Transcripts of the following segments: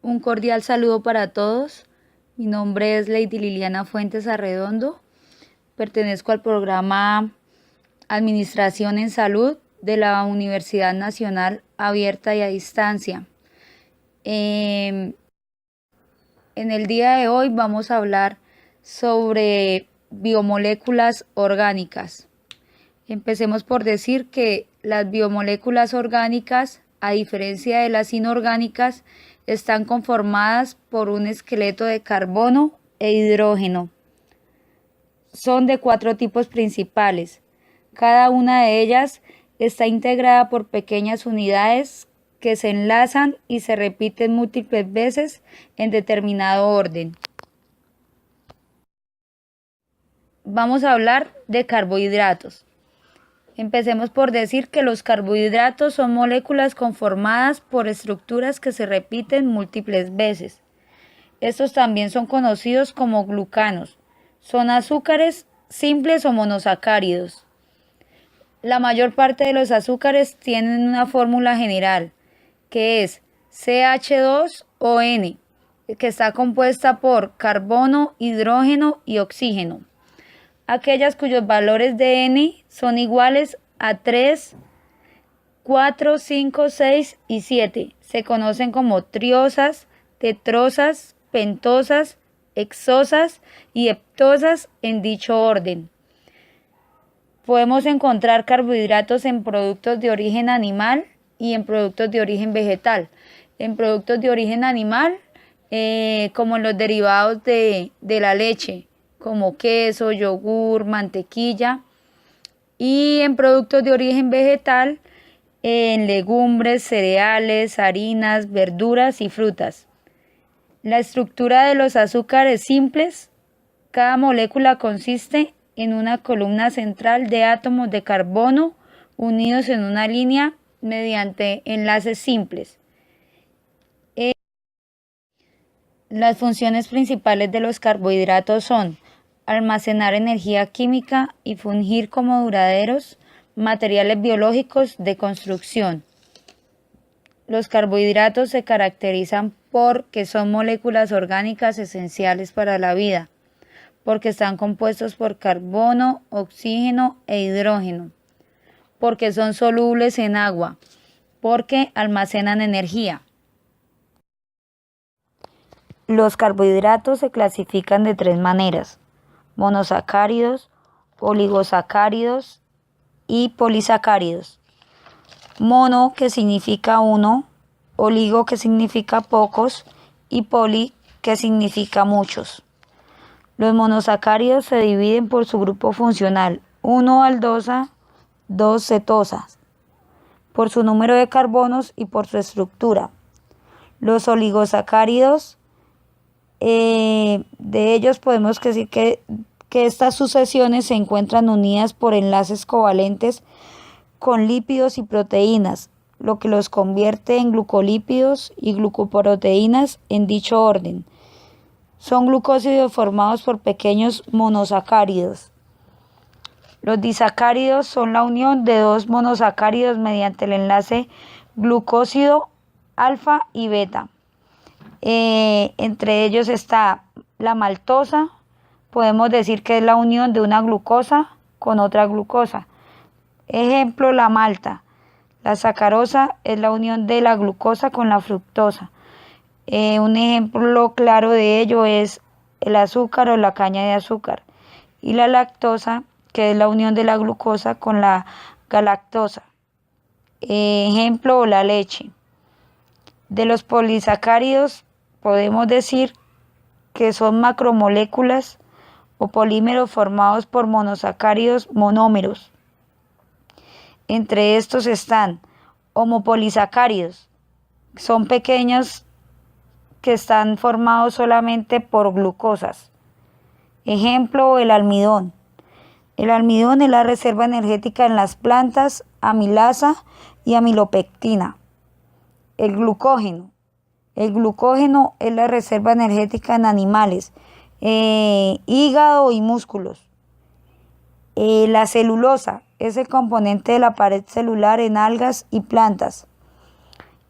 Un cordial saludo para todos. Mi nombre es Lady Liliana Fuentes Arredondo. Pertenezco al programa Administración en Salud de la Universidad Nacional Abierta y a Distancia. En el día de hoy vamos a hablar sobre biomoléculas orgánicas. Empecemos por decir que las biomoléculas orgánicas, a diferencia de las inorgánicas, están conformadas por un esqueleto de carbono e hidrógeno. Son de 4 tipos principales. Cada una de ellas está integrada por pequeñas unidades que se enlazan y se repiten múltiples veces en determinado orden. Vamos a hablar de carbohidratos. Empecemos por decir que los carbohidratos son moléculas conformadas por estructuras que se repiten múltiples veces. Estos también son conocidos como glucanos. Son azúcares simples o monosacáridos. La mayor parte de los azúcares tienen una fórmula general, que es CH2ON, que está compuesta por carbono, hidrógeno y oxígeno. Aquellas cuyos valores de N son iguales a 3, 4, 5, 6 y 7. Se conocen como triosas, tetrosas, pentosas, hexosas y heptosas en dicho orden. Podemos encontrar carbohidratos en productos de origen animal y en productos de origen vegetal. En productos de origen animal, como en los derivados de la leche, como queso, yogur, mantequilla, y en productos de origen vegetal, en legumbres, cereales, harinas, verduras y frutas. La estructura de los azúcares simples: cada molécula consiste en una columna central de átomos de carbono unidos en una línea mediante enlaces simples. Las funciones principales de los carbohidratos son almacenar energía química y fungir como duraderos materiales biológicos de construcción. Los carbohidratos se caracterizan porque son moléculas orgánicas esenciales para la vida, porque están compuestos por carbono, oxígeno e hidrógeno, porque son solubles en agua, porque almacenan energía. Los carbohidratos se clasifican de 3 maneras: monosacáridos, oligosacáridos y polisacáridos. Mono, que significa uno; oligo, que significa pocos; y poli, que significa muchos. Los monosacáridos se dividen por su grupo funcional: 1-aldosa, 2-cetosa, por su número de carbonos y por su estructura. Los oligosacáridos, de ellos podemos decir que estas sucesiones se encuentran unidas por enlaces covalentes con lípidos y proteínas, lo que los convierte en glucolípidos y glucoproteínas en dicho orden. Son glucósidos formados por pequeños monosacáridos. Los disacáridos son la unión de 2 monosacáridos mediante el enlace glucósido alfa y beta. Entre ellos está la maltosa. Podemos decir que es la unión de una glucosa con otra glucosa. Ejemplo, la malta. La sacarosa es la unión de la glucosa con la fructosa. Un ejemplo claro de ello es el azúcar o la caña de azúcar. Y la lactosa, que es la unión de la glucosa con la galactosa. Ejemplo, la leche. De los polisacáridos podemos decir que son macromoléculas o polímeros formados por monosacáridos monómeros. Entre estos están homopolisacáridos, son pequeños que están formados solamente por glucosas. Ejemplo, el almidón. El almidón es la reserva energética en las plantas, amilasa y amilopectina. El glucógeno. El glucógeno es la reserva energética en animales, hígado y músculos. La celulosa es el componente de la pared celular en algas y plantas.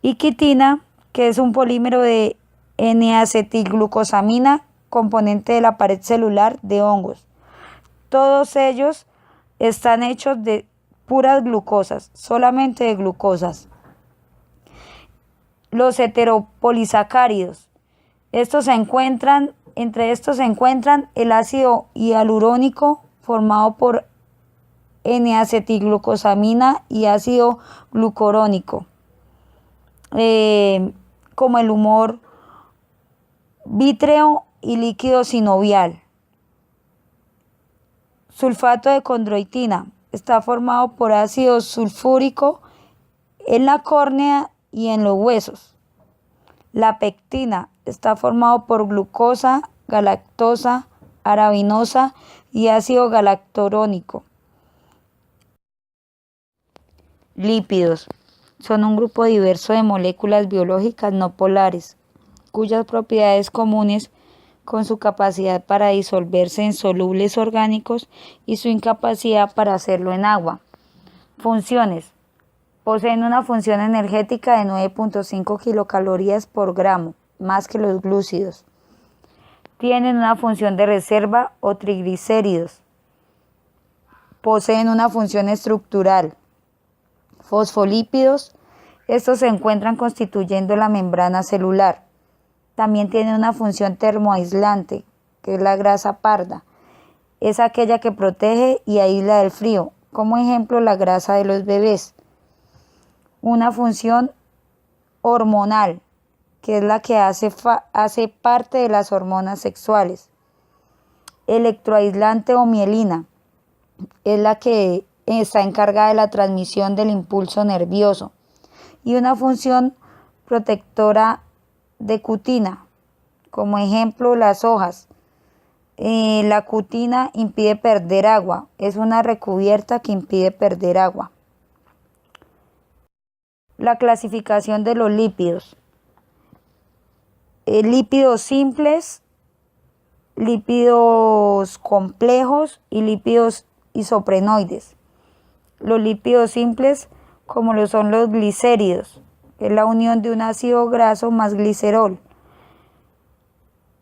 Y quitina, que es un polímero de N-acetilglucosamina, componente de la pared celular de hongos. Todos ellos están hechos de puras glucosas, solamente de glucosas. Los heteropolisacáridos. Entre estos se encuentran el ácido hialurónico formado por N-acetilglucosamina y ácido glucurónico, como el humor vítreo y líquido sinovial. Sulfato de condroitina está formado por ácido sulfúrico en la córnea y en los huesos. La pectina está formado por glucosa, galactosa, arabinosa y ácido galactorónico. Lípidos son un grupo diverso de moléculas biológicas no polares, cuyas propiedades comunes con su capacidad para disolverse en solubles orgánicos y su incapacidad para hacerlo en agua. Funciones. Poseen una función energética de 9.5 kilocalorías por gramo, más que los glúcidos. Tienen una función de reserva o triglicéridos. Poseen una función estructural. Fosfolípidos. Estos se encuentran constituyendo la membrana celular. También tienen una función termoaislante, que es la grasa parda. Es aquella que protege y aísla del frío, como ejemplo la grasa de los bebés. Una función hormonal, que es la que hace parte de las hormonas sexuales. Electroaislante o mielina, es la que está encargada de la transmisión del impulso nervioso. Y una función protectora de cutina, como ejemplo las hojas. La cutina impide perder agua, es una recubierta que impide perder agua. La clasificación de los lípidos. Lípidos simples, lípidos complejos y lípidos isoprenoides. Los lípidos simples, como lo son los glicéridos, es la unión de un ácido graso más glicerol,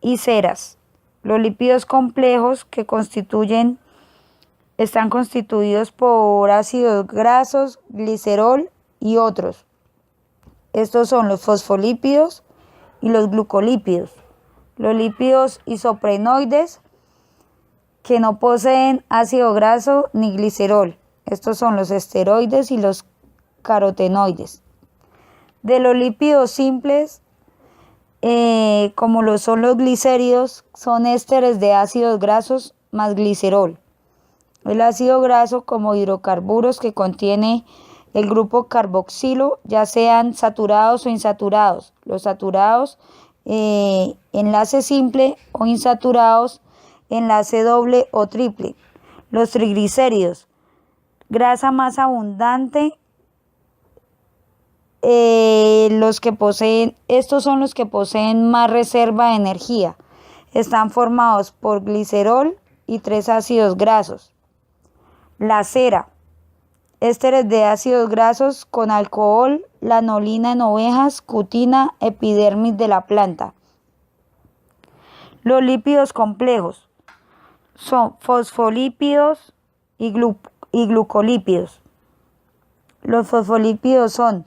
y ceras. Los lípidos complejos están constituidos por ácidos grasos, glicerol y otros. Estos son los fosfolípidos y los glucolípidos. Los lípidos isoprenoides, que no poseen ácido graso ni glicerol. Estos son los esteroides y los carotenoides. De los lípidos simples, como lo son los glicéridos, son ésteres de ácidos grasos más glicerol. El ácido graso, como hidrocarburos que contiene el grupo carboxilo, ya sean saturados o insaturados. Los saturados, enlace simple, o insaturados, enlace doble o triple. Los triglicéridos, grasa más abundante. Estos son los que poseen más reserva de energía. Están formados por glicerol y 3 ácidos grasos. La cera, ésteres de ácidos grasos con alcohol, lanolina en ovejas, cutina, epidermis de la planta. Los lípidos complejos son fosfolípidos y glucolípidos. Los fosfolípidos son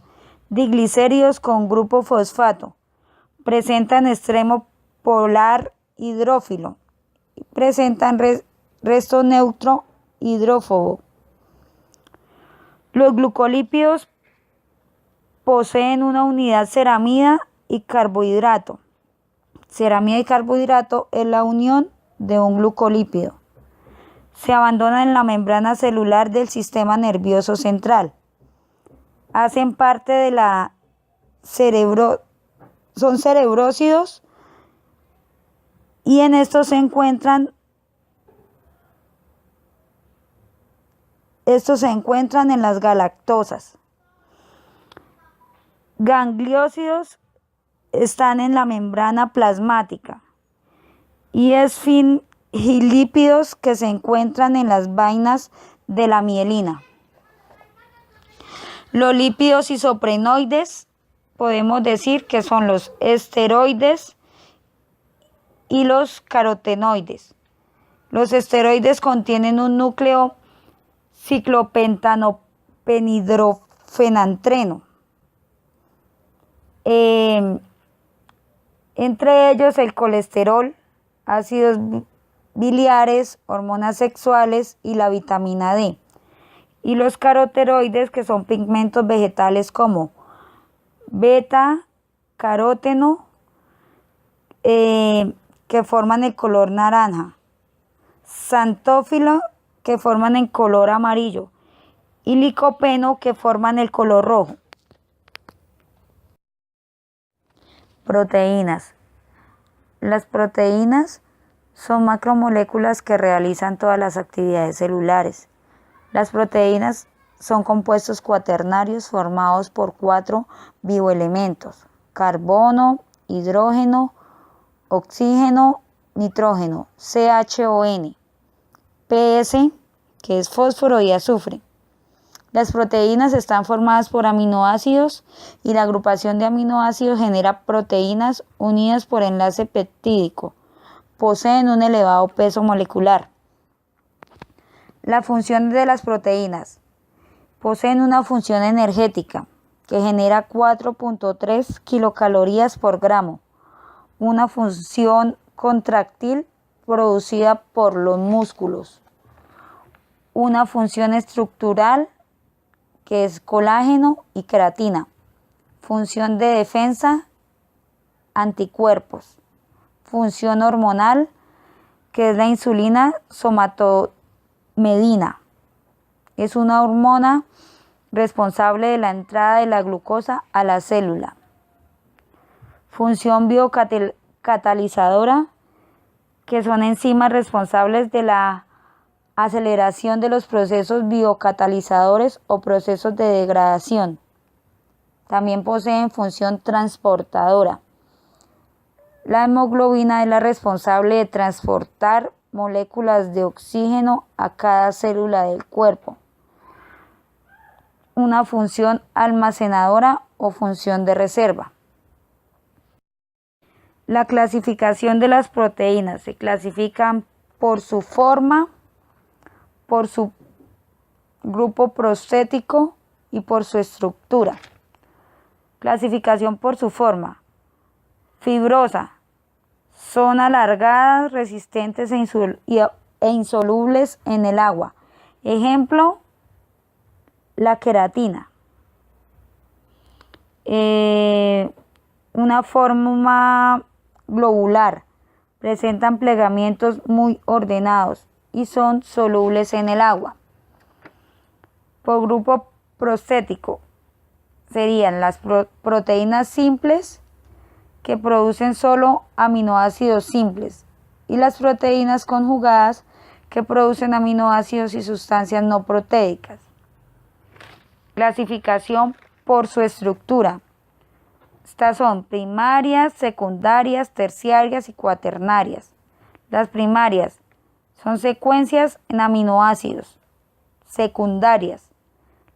diglicéridos con grupo fosfato. Presentan extremo polar hidrófilo. Presentan resto neutro hidrófobo. Los glucolípidos poseen una unidad ceramida y carbohidrato. Ceramida y carbohidrato es la unión de un glucolípido. Se abandonan en la membrana celular del sistema nervioso central. Hacen parte de la son cerebrósidos, y en estos se encuentran en las galactosas. Gangliósidos están en la membrana plasmática, y esfingilípidos que se encuentran en las vainas de la mielina. Los lípidos isoprenoides podemos decir que son los esteroides y los carotenoides. Los esteroides contienen un núcleo ciclopentanophenhidrofenantreno. Entre ellos el colesterol, ácidos biliares, hormonas sexuales y la vitamina D. Y los carotenoides, que son pigmentos vegetales como beta caroteno, que forman el color naranja, xantófilo, que forman el color amarillo, y licopeno, que forman el color rojo. Proteínas. Las proteínas son macromoléculas que realizan todas las actividades celulares. Las proteínas son compuestos cuaternarios formados por 4 bioelementos: carbono, hidrógeno, oxígeno, nitrógeno, CHON, PS, que es fósforo, y azufre. Las proteínas están formadas por aminoácidos y la agrupación de aminoácidos genera proteínas unidas por enlace peptídico. Poseen un elevado peso molecular. La función de las proteínas. Poseen una función energética que genera 4.3 kilocalorías por gramo. Una función contractil producida por los músculos. Una función estructural, que es colágeno y creatina. Función de defensa, anticuerpos. Función hormonal, que es la insulina somatomedina. Es una hormona responsable de la entrada de la glucosa a la célula. Función biocatalizadora, que son enzimas responsables de la aceleración de los procesos biocatalizadores o procesos de degradación. También poseen función transportadora. La hemoglobina es la responsable de transportar moléculas de oxígeno a cada célula del cuerpo. Una función almacenadora o función de reserva. La clasificación de las proteínas: se clasifican por su forma, por su grupo prostético y por su estructura. Clasificación por su forma: fibrosa, son alargadas, resistentes e insolubles en el agua. Ejemplo, la queratina. Una forma globular, presentan plegamientos muy ordenados y son solubles en el agua. Por grupo prostético serían las proteínas simples, que producen solo aminoácidos simples, y las proteínas conjugadas, que producen aminoácidos y sustancias no proteicas. Clasificación por su estructura. Estas son primarias, secundarias, terciarias y cuaternarias. Las primarias son secuencias en aminoácidos. Secundarias: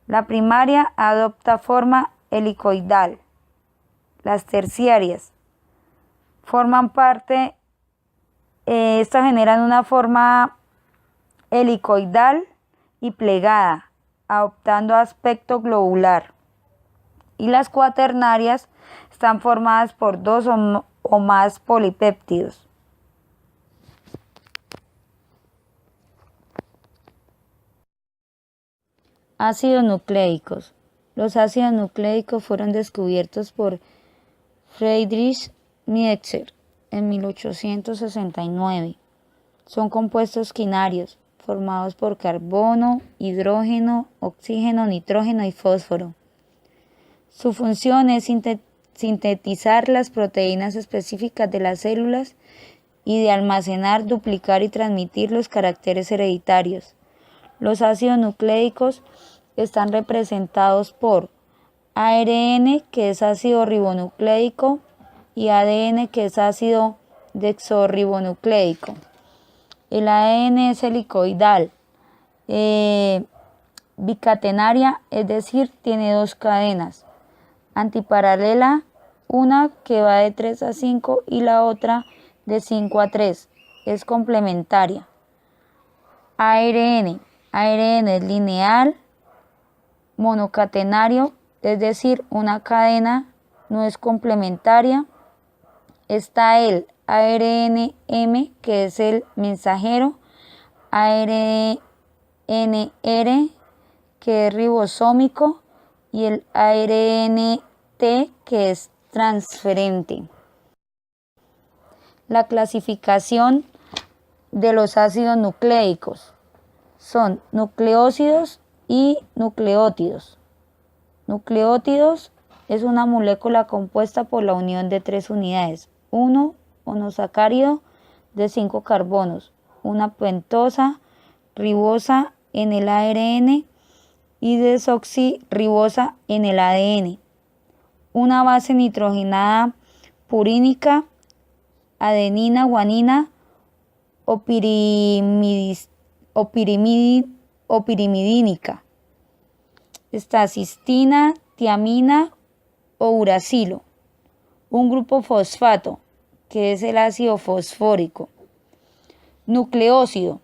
la primaria adopta forma helicoidal. Las terciarias forman parte, estas generan una forma helicoidal y plegada, adoptando aspecto globular. Y las cuaternarias están formadas por 2 o más polipéptidos. Ácidos nucleicos. Los ácidos nucleicos fueron descubiertos por Friedrich Nietzsche en 1869. Son compuestos quinarios formados por carbono, hidrógeno, oxígeno, nitrógeno y fósforo. Su función es sintetizar las proteínas específicas de las células y de almacenar, duplicar y transmitir los caracteres hereditarios. Los ácidos nucleicos están representados por ARN, que es ácido ribonucleico, y ADN, que es ácido desoxirribonucleico. El ADN es helicoidal, bicatenaria, es decir, tiene 2 cadenas. Antiparalela, una que va de 3 a 5 y la otra de 5 a 3 es complementaria. ARN es lineal, monocatenario, es decir, una cadena no es complementaria. Está el ARNM, que es el mensajero, ARNR, que es ribosómico, y el ARNT, que es transferente. La clasificación de los ácidos nucleicos son nucleósidos y nucleótidos. Nucleótidos es una molécula compuesta por la unión de 3 unidades, uno monosacárido de 5 carbonos, una pentosa ribosa en el ARN y desoxirribosa en el ADN, una base nitrogenada purínica, adenina, guanina o pirimidínica. Está cistina, tiamina o uracilo. Un grupo fosfato, que es el ácido fosfórico. Nucleósido.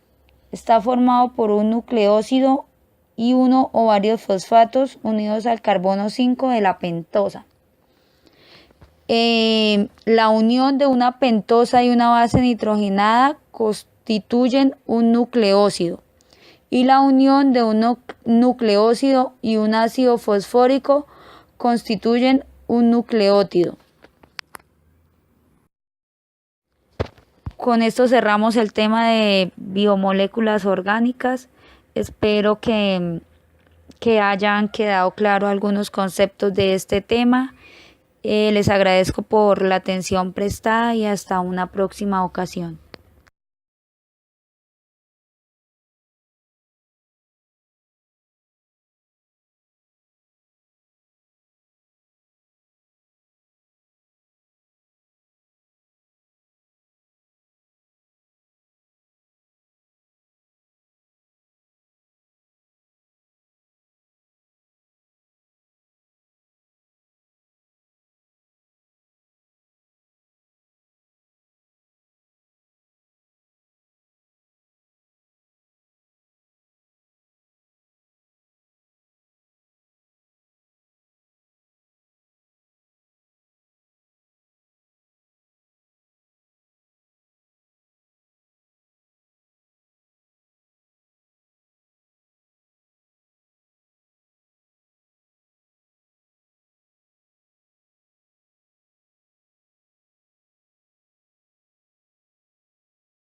Está formado por un nucleósido y uno o varios fosfatos unidos al carbono 5 de la pentosa. La unión de una pentosa y una base nitrogenada constituyen un nucleósido, y la unión de un nucleósido y un ácido fosfórico constituyen un nucleótido. Con esto cerramos el tema de biomoléculas orgánicas. Espero que hayan quedado claros algunos conceptos de este tema. Les agradezco por la atención prestada y hasta una próxima ocasión.